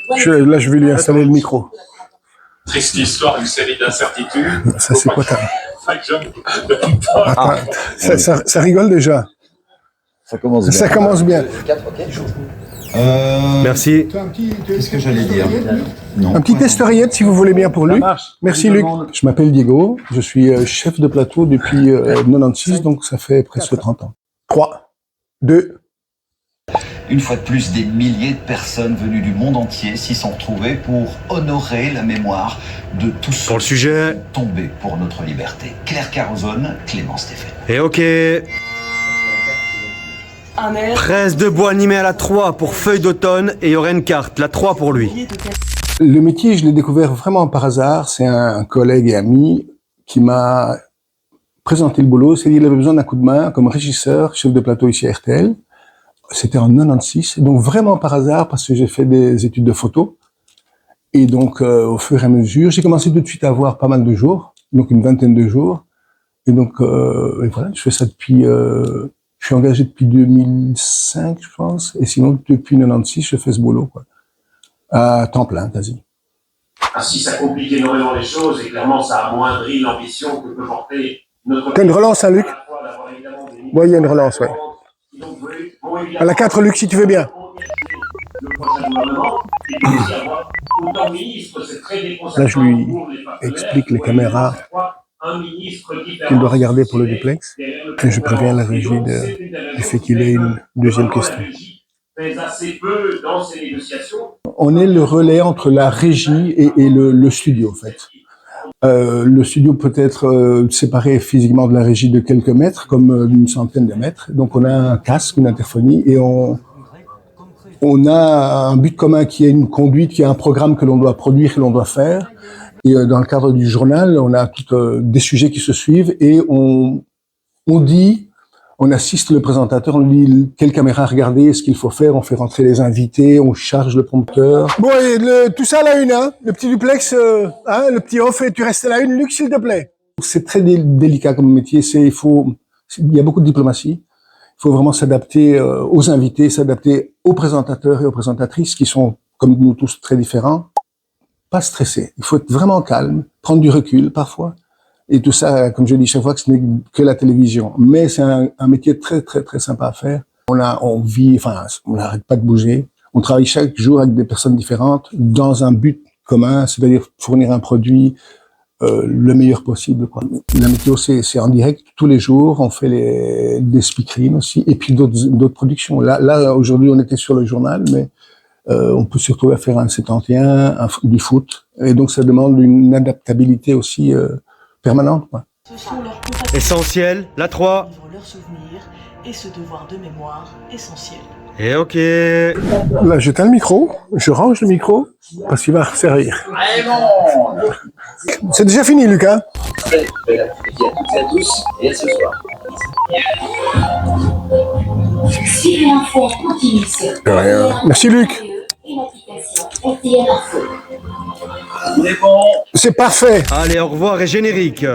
Là, je vais lui installer le micro. Triste histoire, une série d'incertitudes. Ça, c'est quoi ta... Attends, ça rigole déjà. Ça commence bien. Ça commence bien. Merci. Qu'est-ce que j'allais dire? Un petit test rillettes, si vous voulez bien, pour Luc. Merci, Luc. Je m'appelle Diego. Je suis chef de plateau depuis 96, donc ça fait presque 30 ans. 3, 2... Une fois de plus, des milliers de personnes venues du monde entier s'y sont retrouvées pour honorer la mémoire de tous ceux Pour le sujet. qui sont tombés pour notre liberté. Claire Carozone, Clément Stéphane. Et ok. Presse de bois animée à la 3 pour Feuille d'automne et il y aurait une carte, la 3 pour lui. Le métier, je l'ai découvert vraiment par hasard. C'est un collègue et ami qui m'a présenté le boulot. C'est qu'il avait besoin d'un coup de main comme régisseur, chef de plateau ici à RTL. C'était en 96, donc vraiment par hasard, parce que j'ai fait des études de photo. Et donc, au fur et à mesure, j'ai commencé tout de suite à avoir pas mal de jours, donc une vingtaine de jours. Et donc, et voilà, je fais ça depuis... je suis engagé depuis 2005, je pense. Et sinon, depuis 96, je fais ce boulot, quoi. À temps plein, quasi. si ça complique énormément les choses, et clairement, ça amoindrit l'ambition que peut porter notre... T'as une relance, hein, Luc? Oui, il y a une relance, ouais. À la 4, Luc, si tu veux bien. Là, je lui explique les caméras qu'il doit regarder pour le duplex. Et je préviens la régie du fait qu'il ait une deuxième question. On est le relais entre la régie et le studio, en fait. Le studio peut être séparé physiquement de la régie de quelques mètres, comme d'une centaine de mètres. Donc on a un casque, une interphonie, et on a un but commun qui est une conduite, qui est un programme que l'on doit produire, que l'on doit faire. Et dans le cadre du journal, on a des sujets qui se suivent, et on assiste le présentateur, on lui dit quelle caméra regarder, ce qu'il faut faire, on fait rentrer les invités, on charge le prompteur. Bon, et tout ça à la une, hein, le petit duplex, le petit off, et tu restes à la une, Luc, s'il te plaît. C'est très délicat comme métier, il y a beaucoup de diplomatie. Il faut vraiment s'adapter aux invités, s'adapter aux présentateurs et aux présentatrices qui sont, comme nous tous, très différents. Pas stressé, il faut être vraiment calme, prendre du recul parfois. Et tout ça, comme je dis chaque fois, que ce n'est que la télévision. Mais c'est un métier très, très, très sympa à faire. On vit, on n'arrête pas de bouger. On travaille chaque jour avec des personnes différentes dans un but commun, c'est-à-dire fournir un produit le meilleur possible, quoi. La météo, c'est en direct tous les jours. On fait des speakerines aussi, et puis d'autres productions. Là, aujourd'hui, on était sur le journal, mais on peut se retrouver à faire un 71, du foot. Et donc, ça demande une adaptabilité aussi permanente, quoi. Essentiel, la 3. Leurs souvenirs et ce devoir de mémoire essentiel. Et ok. Là, j'éteins le micro, je range le micro, parce qu'il va servir. C'est déjà fini, Lucas. Merci à toutes et à tous, et à ce soir. Suivez l'info continue sur Rien. Merci, Luc. et l'application RTL Info. C'est parfait. Allez, au revoir et générique.